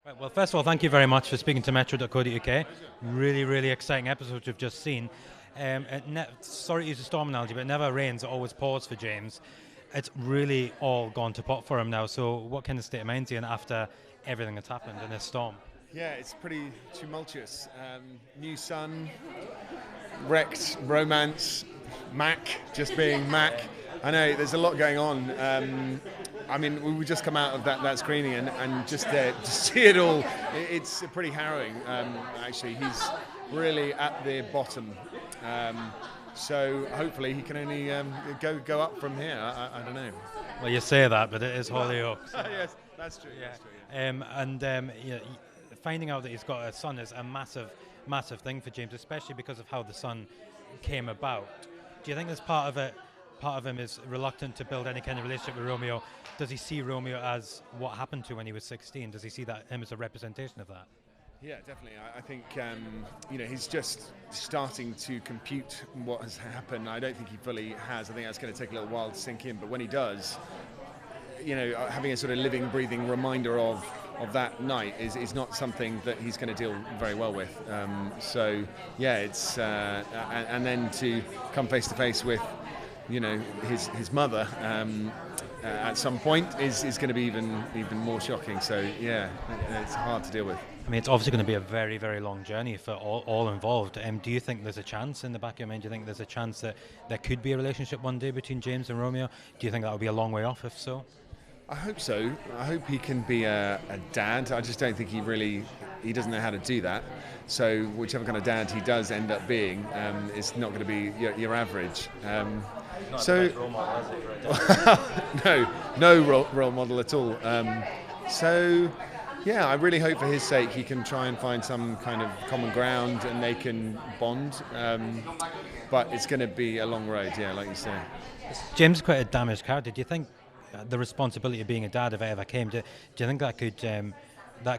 Right, well, first of all, thank you very much for speaking to Metro.co.uk. Really, really exciting episode we've just seen. Sorry to use a storm analogy, but it never rains, it always pours for James. It's really all gone to pot for him now. So, what kind of state of mind is he in after everything that's happened in this storm? Yeah, it's pretty tumultuous. New son, wrecked romance, Mac just being Mac. I know there's a lot going on. I mean, we just come out of that screening and just to see it all, it's pretty harrowing. Actually, he's really at the bottom. So hopefully he can only go up from here. I don't know. Well, you say that, but it is Hollyoaks. Yes, that's true. Yeah. That's true, yeah. Yeah, finding out that he's got a son is a massive, massive thing for James, especially because of how the son came about. Do you think there's part of him is reluctant to build any kind of relationship with Romeo? Does he see Romeo as what happened to when he was 16? Does he see him as a representation of that? Yeah, definitely. I think he's just starting to compute what has happened. I don't think he fully has. I think that's going to take a little while to sink in. But when he does, having a sort of living, breathing reminder of that night is not something that he's going to deal very well with. It's and then to come face to face with his mother at some point is going to be even more shocking. So yeah, it's hard to deal with. I mean, it's obviously going to be a very, very long journey for all involved. Do you think there's a chance in the back of your mind? Do you think there's a chance that there could be a relationship one day between James and Romeo? Do you think that would be a long way off, if so? I hope so. I hope he can be a dad. I just don't think he doesn't know how to do that. So whichever kind of dad he does end up being, it's not going to be your average. Not the best role model, is it? no role model at all. I really hope for his sake he can try and find some kind of common ground and they can bond. But it's going to be a long road, yeah, like you say. James is quite a damaged character. Do you think the responsibility of being a dad, if it ever came, do you think that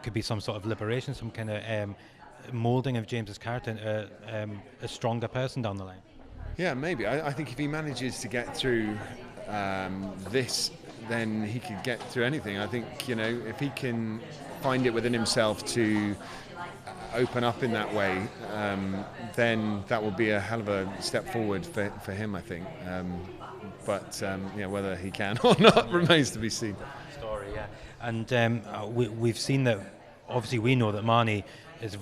could be some sort of liberation, some kind of moulding of James's character into a stronger person down the line? Yeah, maybe. I think if he manages to get through this, then he could get through anything. I think, if he can find it within himself to open up in that way, then that will be a hell of a step forward for him, I think. Whether he can or not remains to be seen. Story, yeah. And we've seen that, obviously we know that Marnie has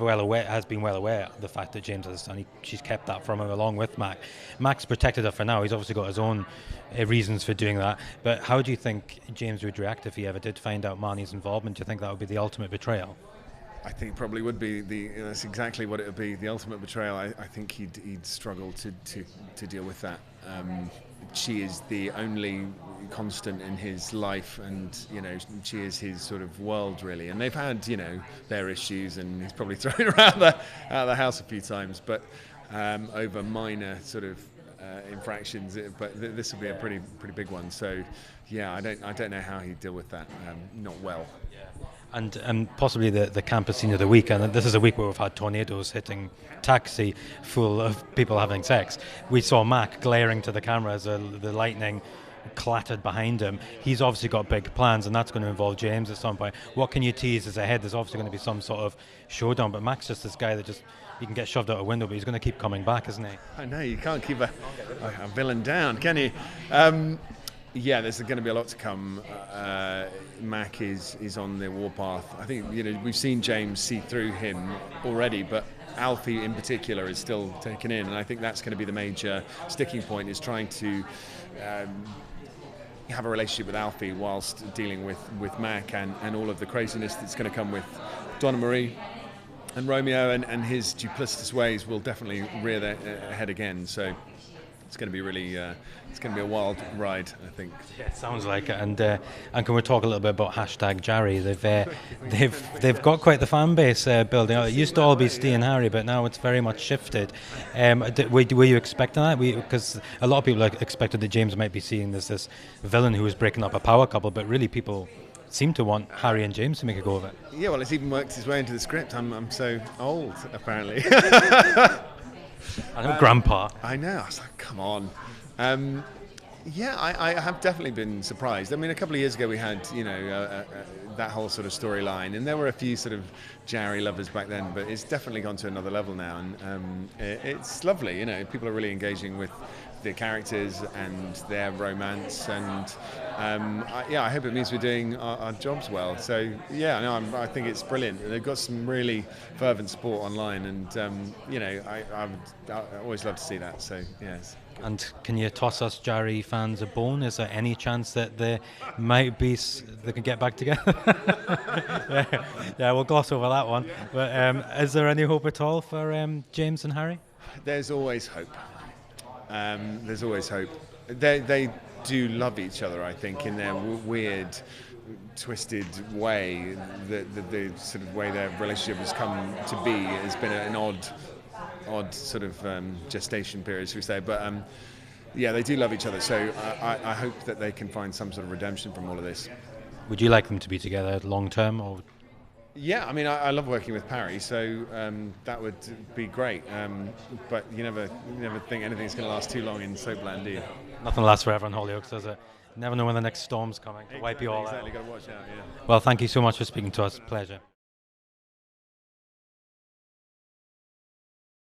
been well aware of the fact that James has a son. She's kept that from him along with Mac. Mac's protected her for now. He's obviously got his own reasons for doing that. But how do you think James would react if he ever did find out Marnie's involvement? Do you think that would be the ultimate betrayal? I think probably would be that's exactly what it would be, the ultimate betrayal. I think he'd struggle to deal with that. She is the only constant in his life, and she is his sort of world, really. And they've had their issues, and he's probably thrown her out of the house a few times, but over minor sort of infractions. But this will be a pretty big one. So yeah, I don't know how he'd deal with that. Not well. And possibly the campus scene of the week, and this is a week where we've had tornadoes hitting taxi full of people having sex. We saw Mac glaring to the camera as the lightning clattered behind him. He's obviously got big plans, and that's going to involve James at some point. What can you tease as ahead? There's obviously going to be some sort of showdown, but Mac's just this guy that he can get shoved out a window, but he's going to keep coming back, isn't he? I know, you can't keep a villain down, can you? Yeah, there's going to be a lot to come. Mac is on the warpath. I think we've seen James see through him already, but Alfie in particular is still taken in, and I think that's going to be the major sticking point, is trying to have a relationship with Alfie whilst dealing with Mac and all of the craziness that's going to come with Donna Marie and Romeo, and his duplicitous ways will definitely rear their head again. So it's going to be really, it's going to be a wild ride, I think. Yeah, it sounds like it. And can we talk a little bit about #Jarry? They've got quite the fan base building. It used to all be Steve and Harry, but now it's very much shifted. Were you expecting that? Because a lot of people expected that James might be seeing this villain who was breaking up a power couple, but really people seem to want Harry and James to make a go of it. Yeah, well, it's even worked its way into the script. I'm so old, apparently. I know, Grandpa. I know. I was like, come on. I have definitely been surprised. I mean, a couple of years ago we had, that whole sort of storyline. And there were a few sort of Jarry lovers back then, but it's definitely gone to another level now, and it's lovely. People are really engaging with the characters and their romance, and I hope it means we're doing our jobs well. So I think it's brilliant. They've got some really fervent support online, and I always love to see that. So yes. And can you toss us Jarry fans a bone? Is there any chance that they can get back together? We'll gloss over that one. But is there any hope at all for James and Harry? There's always hope. There's always hope. They do love each other, I think, in their weird, twisted way. The sort of way their relationship has come to be has been an odd sort of gestation period, should we say. But they do love each other. So I hope that they can find some sort of redemption from all of this. Would you like them to be together long term, or? Yeah, I mean, I love working with Parry, so that would be great. But you never think anything's going to last too long in Soapland, do you? Nothing lasts forever in Hollyoaks, does it? Never know when the next storm's coming to wipe you all out. Exactly, got to watch out. Yeah. Well, thank you so much for speaking to us. Pleasure.